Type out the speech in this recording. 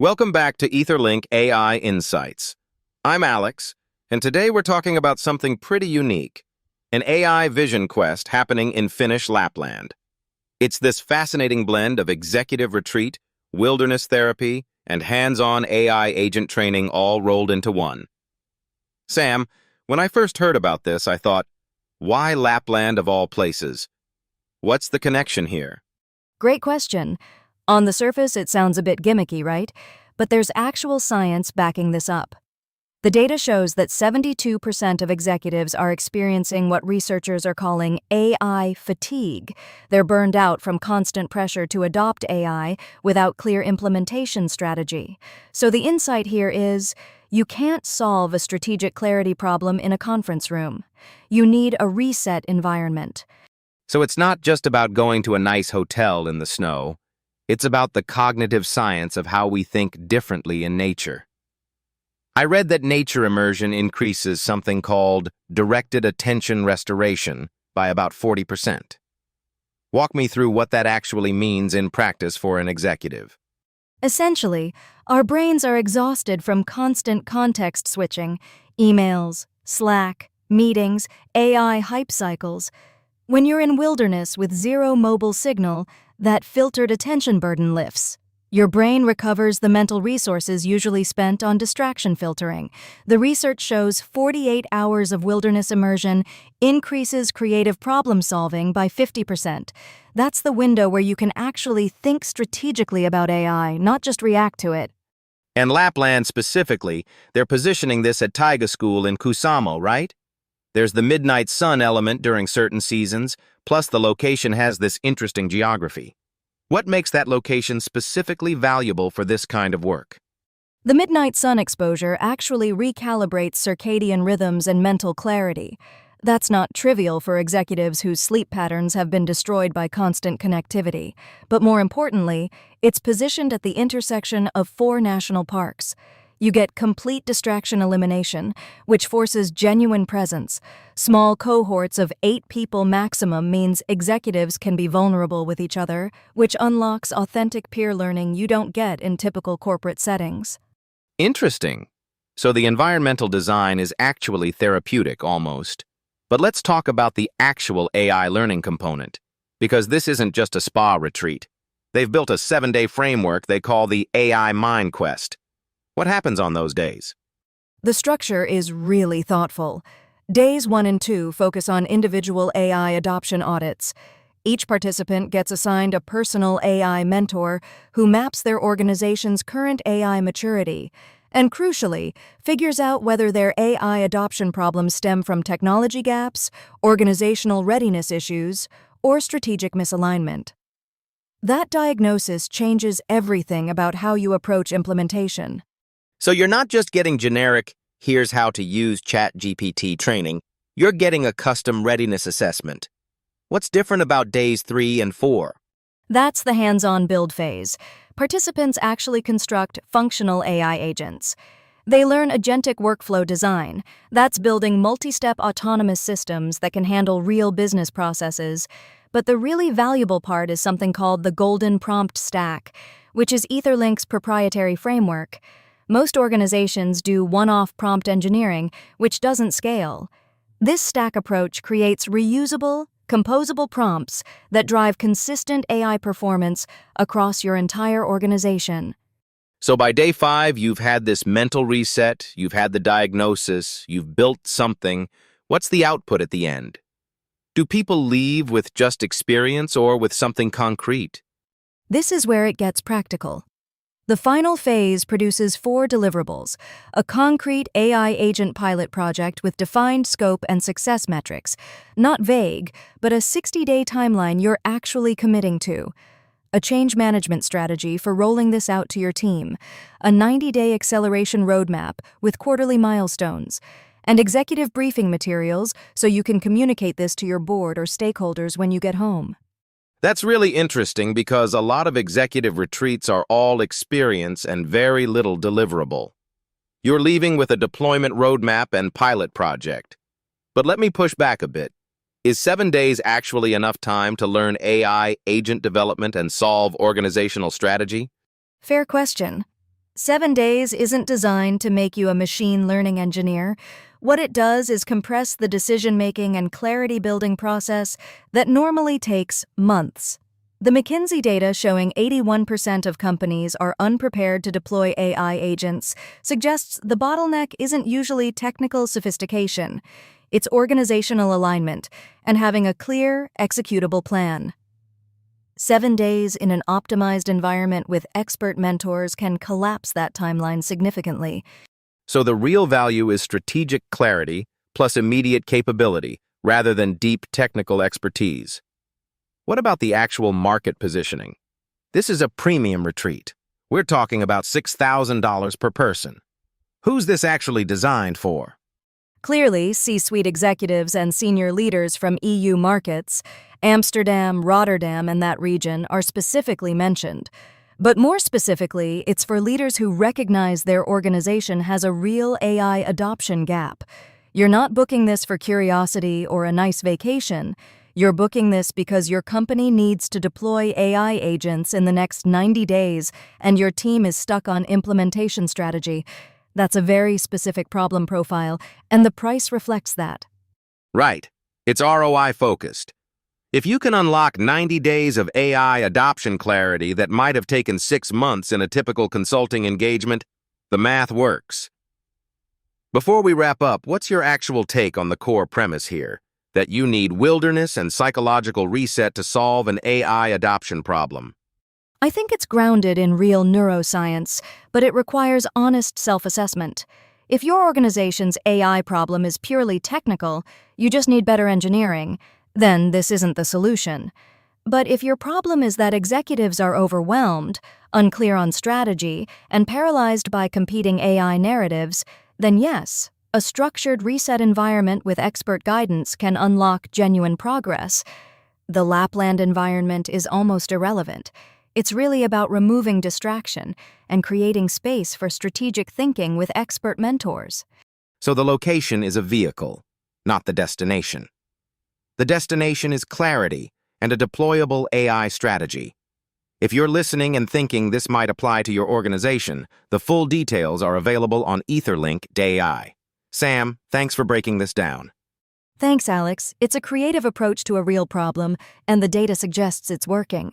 Welcome back to EtherLink AI Insights. I'm Alex, and today we're talking about something pretty unique, an AI vision quest happening in Finnish Lapland. It's this fascinating blend of executive retreat, wilderness therapy, and hands-on AI agent training all rolled into one. Sam, when I first heard about this, I thought, why Lapland of all places? What's the connection here? Great question. On the surface, it sounds a bit gimmicky, right? But there's actual science backing this up. The data shows that 72% of executives are experiencing what researchers are calling AI fatigue. They're burned out from constant pressure to adopt AI without clear implementation strategy. So the insight here is, you can't solve a strategic clarity problem in a conference room. You need a reset environment. So it's not just about going to a nice hotel in the snow. It's about the cognitive science of how we think differently in nature. I read that nature immersion increases something called directed attention restoration by about 40%. Walk me through what that actually means in practice for an executive. Essentially, our brains are exhausted from constant context switching, emails, Slack, meetings, AI hype cycles. When you're in wilderness with zero mobile signal, that filtered attention burden lifts. Your brain recovers the mental resources usually spent on distraction filtering. The research shows 48 hours of wilderness immersion increases creative problem solving by 50%. That's the window where you can actually think strategically about AI, not just react to it. And Lapland specifically, they're positioning this at Taiga School in Kusamo, right? There's the midnight sun element during certain seasons, plus the location has this interesting geography. What makes that location specifically valuable for this kind of work? The midnight sun exposure actually recalibrates circadian rhythms and mental clarity. That's not trivial for executives whose sleep patterns have been destroyed by constant connectivity. But more importantly, it's positioned at the intersection of 4 national parks. You get complete distraction elimination, which forces genuine presence. Small cohorts of 8 people maximum means executives can be vulnerable with each other, which unlocks authentic peer learning you don't get in typical corporate settings. Interesting. So the environmental design is actually therapeutic almost. But let's talk about the actual AI learning component, because this isn't just a spa retreat. They've built a 7-day framework they call the AI Mind Quest. What happens on those days? The structure is really thoughtful. Days 1 and 2 focus on individual AI adoption audits. Each participant gets assigned a personal AI mentor who maps their organization's current AI maturity and, crucially, figures out whether their AI adoption problems stem from technology gaps, organizational readiness issues, or strategic misalignment. That diagnosis changes everything about how you approach implementation. So you're not just getting generic, here's how to use ChatGPT training, you're getting a custom readiness assessment. What's different about days 3 and 4? That's the hands-on build phase. Participants actually construct functional AI agents. They learn agentic workflow design. That's building multi-step autonomous systems that can handle real business processes. But the really valuable part is something called the Golden Prompt Stack, which is EtherLink's proprietary framework. Most organizations do one-off prompt engineering, which doesn't scale. This stack approach creates reusable, composable prompts that drive consistent AI performance across your entire organization. So by day 5, you've had this mental reset, you've had the diagnosis, you've built something. What's the output at the end? Do people leave with just experience or with something concrete? This is where it gets practical. The final phase produces 4 deliverables, a concrete AI agent pilot project with defined scope and success metrics, not vague, but a 60-day timeline you're actually committing to, a change management strategy for rolling this out to your team, a 90-day acceleration roadmap with quarterly milestones, and executive briefing materials so you can communicate this to your board or stakeholders when you get home. That's really interesting because a lot of executive retreats are all experience and very little deliverable. You're leaving with a deployment roadmap and pilot project. But let me push back a bit. Is 7 days actually enough time to learn AI, agent development, and solve organizational strategy? Fair question. 7 days isn't designed to make you a machine learning engineer. What it does is compress the decision-making and clarity-building process that normally takes months. The McKinsey data showing 81% of companies are unprepared to deploy AI agents suggests the bottleneck isn't usually technical sophistication. It's organizational alignment and having a clear, executable plan. 7 days in an optimized environment with expert mentors can collapse that timeline significantly. So the real value is strategic clarity plus immediate capability, rather than deep technical expertise. What about the actual market positioning? This is a premium retreat. We're talking about $6,000 per person. Who's this actually designed for? Clearly, C-suite executives and senior leaders from EU markets, Amsterdam, Rotterdam, and that region are specifically mentioned. But more specifically, it's for leaders who recognize their organization has a real AI adoption gap. You're not booking this for curiosity or a nice vacation. You're booking this because your company needs to deploy AI agents in the next 90 days, and your team is stuck on implementation strategy. That's a very specific problem profile, and the price reflects that. Right. It's ROI focused. If you can unlock 90 days of AI adoption clarity that might have taken 6 months in a typical consulting engagement, the math works. Before we wrap up, what's your actual take on the core premise here? That you need wilderness and psychological reset to solve an AI adoption problem. I think it's grounded in real neuroscience, but it requires honest self-assessment. If your organization's AI problem is purely technical, you just need better engineering, then this isn't the solution. But if your problem is that executives are overwhelmed, unclear on strategy, and paralyzed by competing AI narratives, then yes, a structured reset environment with expert guidance can unlock genuine progress. The Lapland environment is almost irrelevant. It's really about removing distraction and creating space for strategic thinking with expert mentors. So the location is a vehicle, not the destination. The destination is clarity and a deployable AI strategy. If you're listening and thinking this might apply to your organization, the full details are available on EtherLink AI. Sam, thanks for breaking this down. Thanks, Alex. It's a creative approach to a real problem, and the data suggests it's working.